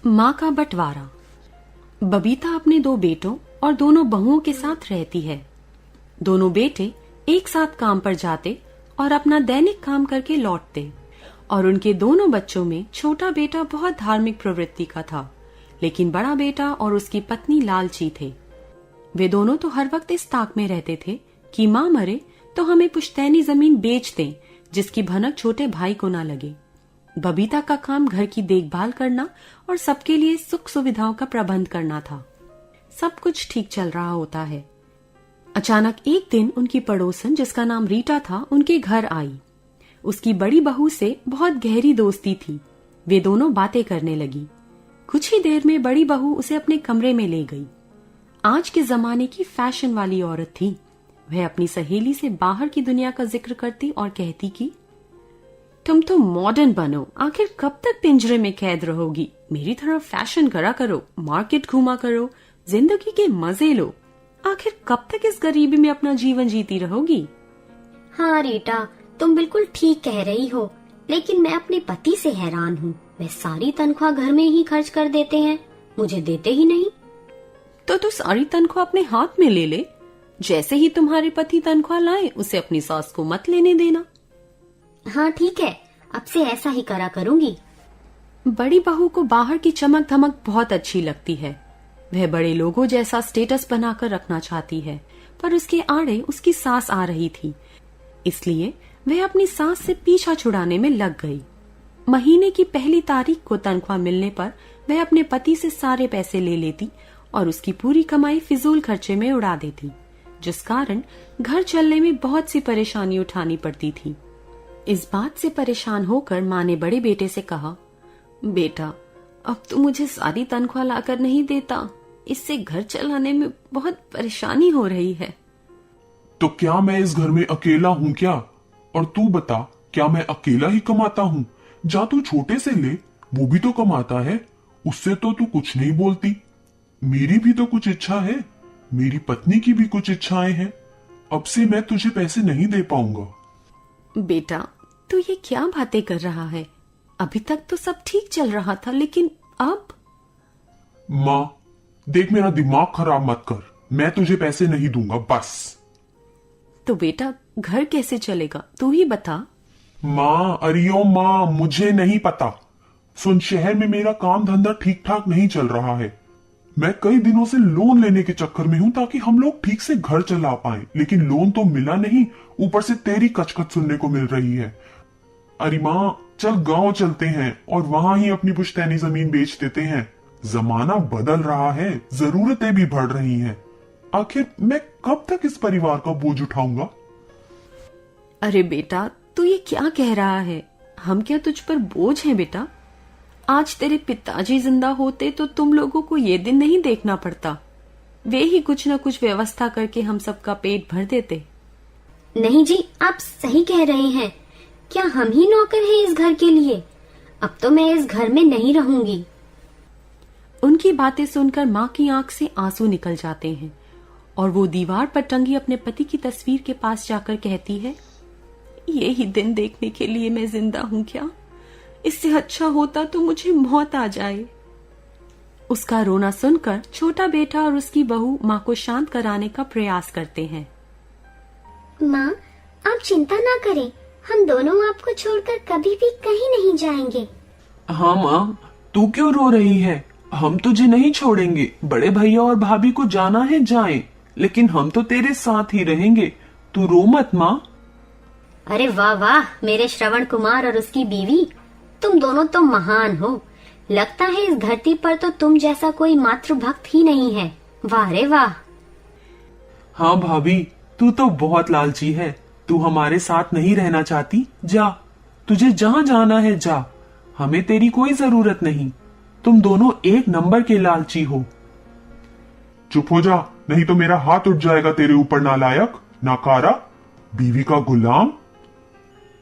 माँ का बंटवारा। बबीता अपने दो बेटों और दोनों बहुओं के साथ रहती है। दोनों बेटे एक साथ काम पर जाते और अपना दैनिक काम करके लौटते और उनके दोनों बच्चों में छोटा बेटा बहुत धार्मिक प्रवृत्ति का था, लेकिन बड़ा बेटा और उसकी पत्नी लालची थे। वे दोनों तो हर वक्त इस ताक में रहते थे कि माँ मरे तो हमें पुश्तैनी जमीन बेच दें, जिसकी भनक छोटे भाई को ना लगे। बबीता का काम घर की देखभाल करना और सबके लिए सुख सुविधाओं का प्रबंध करना था। सब कुछ ठीक चल रहा होता है। अचानक एक दिन उनकी पड़ोसन, जिसका नाम रीटा था, उनके घर आई। उसकी बड़ी बहू से बहुत गहरी दोस्ती थी। वे दोनों बातें करने लगी। कुछ ही देर में बड़ी बहू उसे अपने कमरे में ले गई। आज के जमाने की फैशन वाली औरत थी। वह अपनी सहेली से बाहर की दुनिया का जिक्र करती और कहती कि तुम तो मॉडर्न बनो, आखिर कब तक पिंजरे में कैद रहोगी? मेरी तरह फैशन करा करो, मार्केट घूमा करो, जिंदगी के मजे लो। आखिर कब तक इस गरीबी में अपना जीवन जीती रहोगी? हाँ रीटा, तुम बिल्कुल ठीक कह रही हो, लेकिन मैं अपने पति से हैरान हूँ। वे सारी तनख्वाह घर में ही खर्च कर देते हैं, मुझे देते ही नहीं। तो तू सारी तनख्वाह अपने हाथ में ले ले। जैसे ही तुम्हारे पति तनख्वाह लाए, उसे अपनी सास को मत लेने देना। हाँ ठीक है, अब से ऐसा ही करा करूंगी। बड़ी बहू को बाहर की चमक धमक बहुत अच्छी लगती है। वह बड़े लोगों जैसा स्टेटस बनाकर रखना चाहती है, पर उसके आड़े उसकी सास आ रही थी, इसलिए वह अपनी सास से पीछा छुड़ाने में लग गई। महीने की पहली तारीख को तनख्वाह मिलने पर वह अपने पति से सारे पैसे ले लेती और उसकी पूरी कमाई फिजूल खर्चे में उड़ा देती, जिस कारण घर चलने में बहुत सी परेशानी उठानी पड़ती थी। इस बात से परेशान होकर माँ ने बड़े बेटे से कहा, बेटा, अब तू मुझे सारी तनख्वाह लाकर नहीं देता, इससे घर चलाने में बहुत परेशानी हो रही है। तो क्या मैं इस घर में अकेला हूँ क्या? और तू बता, क्या मैं अकेला ही कमाता हूँ? जा तू छोटे से ले, वो भी तो कमाता है, उससे तो तू कुछ नहीं बोलती। मेरी भी तो कुछ इच्छा है, मेरी पत्नी की भी कुछ इच्छाएं हैं। अब से मैं तुझे पैसे नहीं दे पाऊंगा। बेटा, तू ये क्या बातें कर रहा है? अभी तक तो सब ठीक चल रहा था, लेकिन अब? माँ देख, मेरा दिमाग खराब मत कर, मैं तुझे पैसे नहीं दूंगा बस। तो बेटा, घर कैसे चलेगा, तू ही बता। माँ, अरियो माँ, मुझे नहीं पता। सुन, शहर में मेरा काम धंधा ठीक ठाक नहीं चल रहा है। मैं कई दिनों से लोन लेने के चक्कर में हूँ ताकि हम लोग ठीक से घर चला पाएं, लेकिन लोन तो मिला नहीं, ऊपर से तेरी कचकच सुनने को मिल रही है। अरे माँ, चल गांव चलते हैं और वहां ही अपनी पुश्तैनी जमीन बेच देते हैं। जमाना बदल रहा है, जरूरतें भी बढ़ रही हैं। आखिर मैं कब तक इस परिवार का बोझ उठाऊंगा? अरे बेटा, तू ये क्या कह रहा है? हम क्या तुझ पर बोझ हैं बेटा? आज तेरे पिताजी जिंदा होते तो तुम लोगों को ये दिन नहीं देखना पड़ता। वे ही कुछ न कुछ व्यवस्था करके हम सबका पेट भर देते। नहीं जी, आप सही कह रहे हैं। क्या हम ही नौकर हैं इस घर के लिए? अब तो मैं इस घर में नहीं रहूंगी। उनकी बातें सुनकर माँ की आंख से आंसू निकल जाते हैं और वो दीवार पर टंगी अपने पति की तस्वीर के पास जाकर कहती है, ये ही दिन देखने के लिए मैं जिंदा हूँ क्या? इससे अच्छा होता तो मुझे मौत आ जाए। उसका रोना सुनकर छोटा बेटा और उसकी बहू माँ को शांत कराने का प्रयास करते हैं। माँ, आप चिंता ना करें, हम दोनों आपको छोड़कर कभी भी कहीं नहीं जाएंगे। हाँ माँ, तू क्यों रो रही है? हम तुझे नहीं छोड़ेंगे। बड़े भैया और भाभी को जाना है जाएं, लेकिन हम तो तेरे साथ ही रहेंगे। तू रो मत माँ। अरे वाह वाह, मेरे श्रवण कुमार और उसकी बीवी, तुम दोनों तो महान हो। लगता है इस धरती पर तो तुम जैसा कोई मातृभक्त ही नहीं है। वाह रे वाह। हाँ भाभी, तू तो बहुत लालची है। तू हमारे साथ नहीं रहना चाहती? जा, तुझे जहाँ जाना है जा, हमें तेरी कोई जरूरत नहीं। तुम दोनों एक नंबर के लालची हो। चुप हो जा, नहीं तो मेरा हाथ उठ जाएगा तेरे ऊपर, नालायक, नाकारा, बीवी का गुलाम।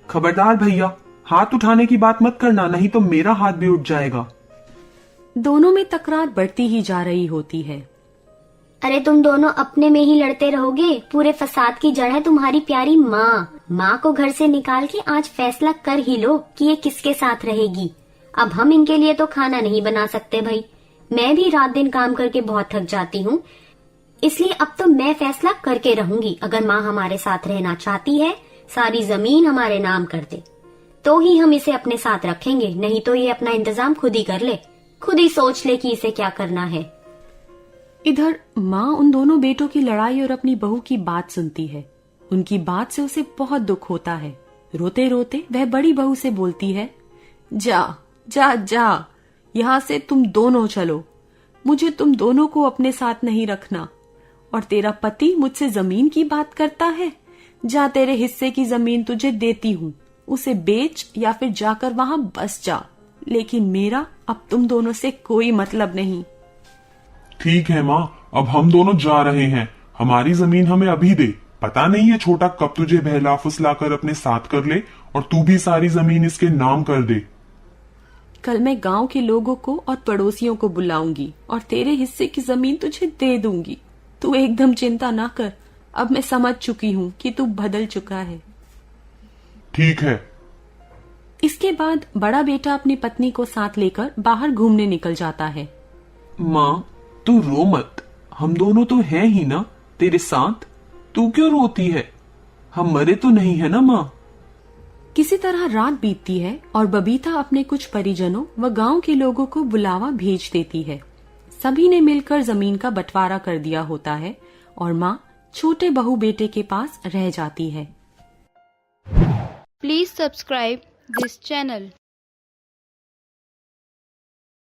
खबरदार भैया, हाथ उठाने की बात मत करना, नहीं तो मेरा हाथ भी उठ जाएगा। दोनों में तकरार बढ़ती ही जा रही होती है। अरे तुम दोनों अपने में ही लड़ते रहोगे। पूरे फसाद की जड़ है तुम्हारी प्यारी माँ। माँ को घर से निकाल के आज फैसला कर ही लो कि ये किसके साथ रहेगी। अब हम इनके लिए तो खाना नहीं बना सकते भाई। मैं भी रात दिन काम करके बहुत थक जाती हूँ, इसलिए अब तो मैं फैसला करके रहूंगी। अगर माँ हमारे साथ रहना चाहती है, सारी जमीन हमारे नाम कर दे, तो ही हम इसे अपने साथ रखेंगे, नहीं तो ये अपना इंतजाम खुद ही कर ले, खुद ही सोच ले कि इसे क्या करना है। इधर माँ उन दोनों बेटों की लड़ाई और अपनी बहू की बात सुनती है। उनकी बात से उसे बहुत दुख होता है। रोते रोते वह बड़ी बहू से बोलती है, जा जा जा, यहाँ से तुम दोनों चलो। मुझे तुम दोनों को अपने साथ नहीं रखना। और तेरा पति मुझसे जमीन की बात करता है। जा, तेरे हिस्से की जमीन तुझे देती हूँ, उसे बेच या फिर जाकर वहां बस जा, लेकिन मेरा अब तुम दोनों से कोई मतलब नहीं। ठीक है माँ, अब हम दोनों जा रहे हैं। हमारी जमीन हमें अभी दे। पता नहीं है छोटा कब तुझे बहला फुसलाकर अपने साथ कर ले और तू भी सारी जमीन इसके नाम कर दे। कल मैं गांव के लोगों को और पड़ोसियों को बुलाऊंगी और तेरे हिस्से की जमीन तुझे दे दूंगी। तू एकदम चिंता ना कर, अब मैं समझ चुकी हूँ कि तू बदल चुका है। ठीक है। इसके बाद बड़ा बेटा अपनी पत्नी को साथ लेकर बाहर घूमने निकल जाता है। माँ तू रो मत, हम दोनों तो हैं ही ना तेरे साथ। तू क्यों रोती है? हम मरे तो नहीं है ना माँ। किसी तरह रात बीतती है और बबीता अपने कुछ परिजनों व गांव के लोगों को बुलावा भेज देती है। सभी ने मिलकर जमीन का बंटवारा कर दिया होता है और माँ छोटे बहू बेटे के पास रह जाती है। Please subscribe this channel.